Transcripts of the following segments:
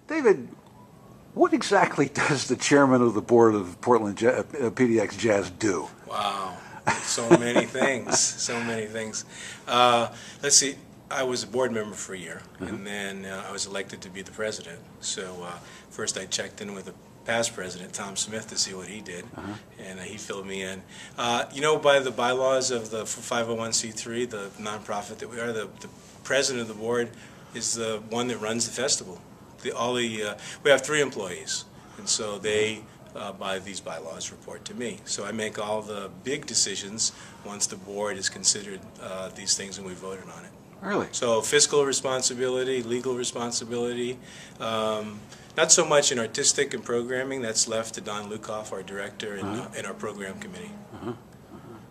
David, what exactly does the chairman of the board of Portland PDX Jazz do? Wow, so many things, so many things. Let's see, I was a board member for a year, and then I was elected to be the president. So first I checked in with the past president, Tom Smith, to see what he did, and he filled me in. You know, by the bylaws of the 501c3, the nonprofit that we are, the president of the board is the one that runs the festival. We have 3 employees, and so they, by these bylaws, report to me. So I make all the big decisions once the board has considered these things and we voted on it. Really? So fiscal responsibility, legal responsibility, not so much in artistic and programming. That's left to Don Lukoff, our director, and our program committee.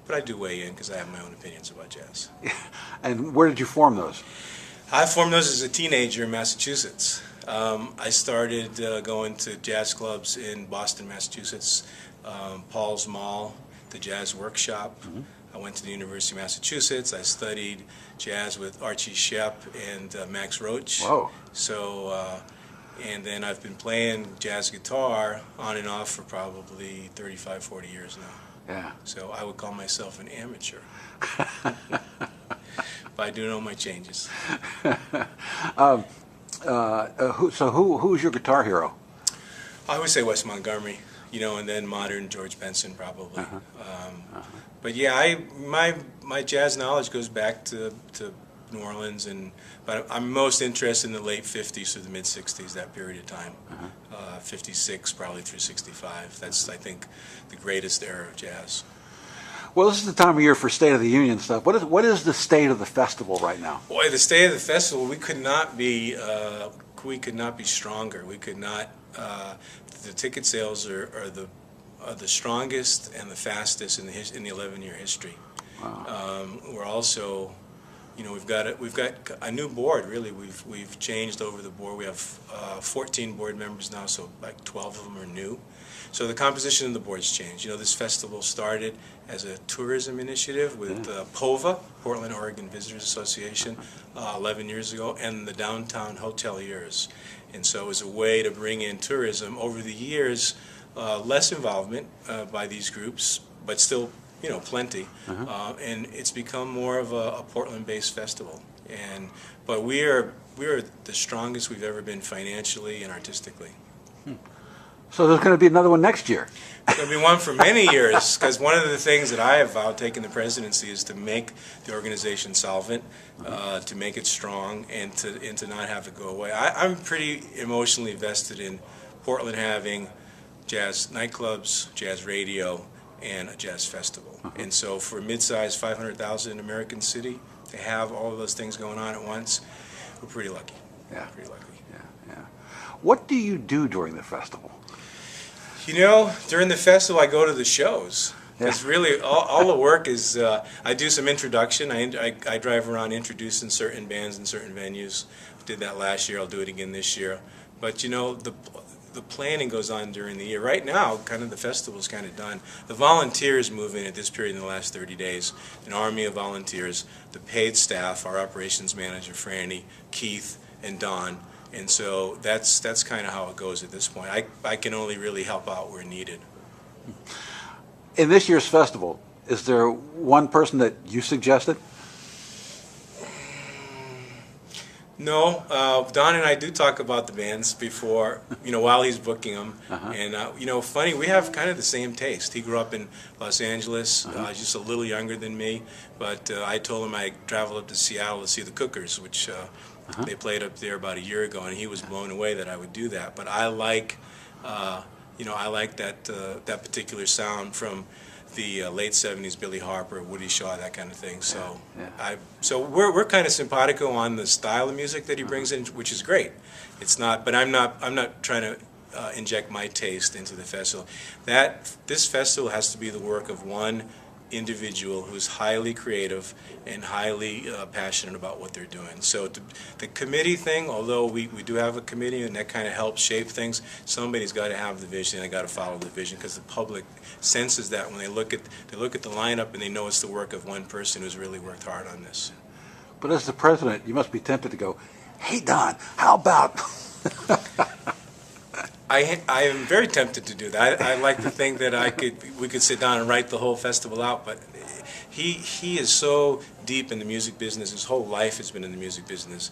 But I do weigh in because I have my own opinions about jazz. And where did you form those? I formed those as a teenager in Massachusetts. I started going to jazz clubs in Boston, Massachusetts, Paul's Mall, the Jazz Workshop. I went to the University of Massachusetts. I studied jazz with Archie Shepp and Max Roach. Whoa. So, and then I've been playing jazz guitar on and off for probably 35, 40 years now. Yeah. So I would call myself an amateur. But I do know my changes. Who's your guitar hero? I would say Wes Montgomery, you know, and then modern George Benson probably. But yeah, my jazz knowledge goes back to New Orleans, but I'm most interested in the late 50s through the mid 60s, that period of time. 56 probably through 65. That's, I think, the greatest era of jazz. Well, this is the time of year for State of the Union stuff. What is the state of the festival right now? Boy, the state of the festival, we could not be stronger. We could not. The ticket sales are the strongest and the fastest in the 11-year history. Wow. We're also, you know, we've got a new board. Really, we've changed over the board. We have 14 board members now, so like 12 of them are new. So the composition of the board's changed. You know, this festival started as a tourism initiative with POVA, Portland, Oregon Visitors Association, 11 years ago, and the Downtown Hoteliers. And so it was a way to bring in tourism. Over the years, less involvement by these groups, but still, you know, plenty. And it's become more of a Portland-based festival. But we are the strongest we've ever been financially and artistically. So there's going to be another one next year. It's going to be one for many years, because one of the things that I have vowed taking the presidency is to make the organization solvent, to make it strong, and to not have it go away. I'm pretty emotionally vested in Portland having jazz nightclubs, jazz radio, and a jazz festival. And so for a mid-sized 500,000 American city to have all of those things going on at once, we're pretty lucky. Yeah. Pretty lucky. Yeah. What do you do during the festival? You know, during the festival, I go to the shows. Because really, all the work is, I do some introduction. I drive around introducing certain bands in certain venues. I did that last year. I'll do it again this year. But, you know, the planning goes on during the year. Right now, kind of the festival's kind of done. The volunteers move in at this period in the last 30 days. An army of volunteers. The paid staff, our operations manager, Franny, Keith, and Don. And so that's kind of how it goes at this point. I can only really help out where needed. In this year's festival, is there one person that you suggested? No, Don and I do talk about the bands before, you know, while he's booking them. And, you know, funny, we have kind of the same taste. He grew up in Los Angeles, just a little younger than me. But I told him I'd travel up to Seattle to see the Cookers, which they played up there about a year ago, and he was blown away that I would do that. But I like, you know, I like that particular sound from the late '70s, Billy Harper, Woody Shaw, that kind of thing. So, so we're kind of simpatico on the style of music that he brings in, which is great. It's not, but I'm not trying to inject my taste into the festival. This festival has to be the work of one individual who's highly creative and highly passionate about what they're doing. So the committee thing, although we do have a committee and that kind of helps shape things, somebody's got to have the vision and they got to follow the vision, because the public senses that when they look at the lineup and they know it's the work of one person who's really worked hard on this. But as the president, you must be tempted to go, "Hey Don, how about?" I am very tempted to do that. I like to think that we could sit down and write the whole festival out, but he is so deep in the music business. His whole life has been in the music business,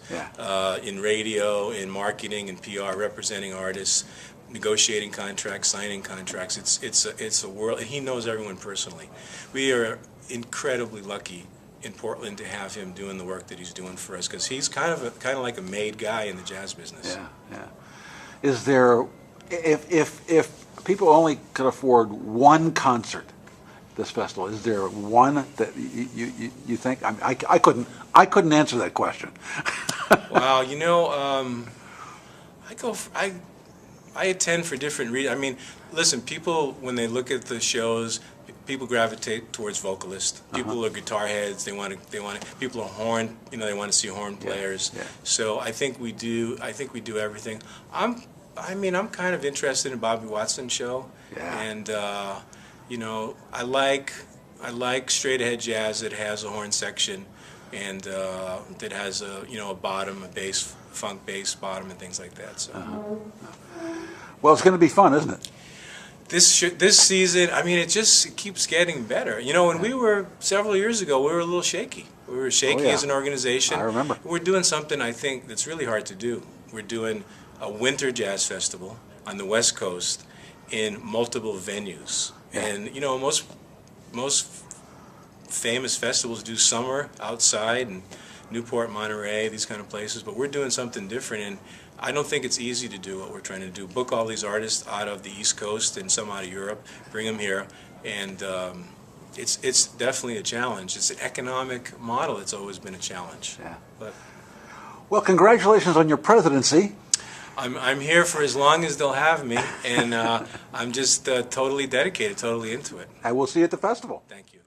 in radio, in marketing, in PR, representing artists, negotiating contracts, signing contracts. It's a world, and he knows everyone personally. We are incredibly lucky in Portland to have him doing the work that he's doing for us, because he's kind of like a made guy in the jazz business. Yeah, yeah. Is there, if people only could afford one concert this festival, is there one that you think? I couldn't answer that question. Wow, I attend for different reasons. I mean, listen, people, when they look at the shows, people gravitate towards vocalists. People are guitar heads. They want to. People are horn. They want to see horn players. Yeah. So I think we do everything. I'm kind of interested in Bobby Watson's show. Yeah. And I like straight ahead jazz that has a horn section, and that has a bottom, a bass, funk bass bottom, and things like that. So. Well, it's going to be fun, isn't it? This season, it keeps getting better. When we were several years ago, we were a little shaky. We were shaky as an organization. I remember. We're doing something I think that's really hard to do. We're doing a winter jazz festival on the West Coast in multiple venues. Yeah. And most famous festivals do summer outside, and Newport, Monterey, these kind of places. But we're doing something different, and I don't think it's easy to do what we're trying to do. Book all these artists out of the East Coast and some out of Europe, bring them here, and it's definitely a challenge. It's an economic model. It's always been a challenge. Yeah. But well, congratulations on your presidency. I'm here for as long as they'll have me, and I'm just totally dedicated, totally into it. I will see you at the festival. Thank you.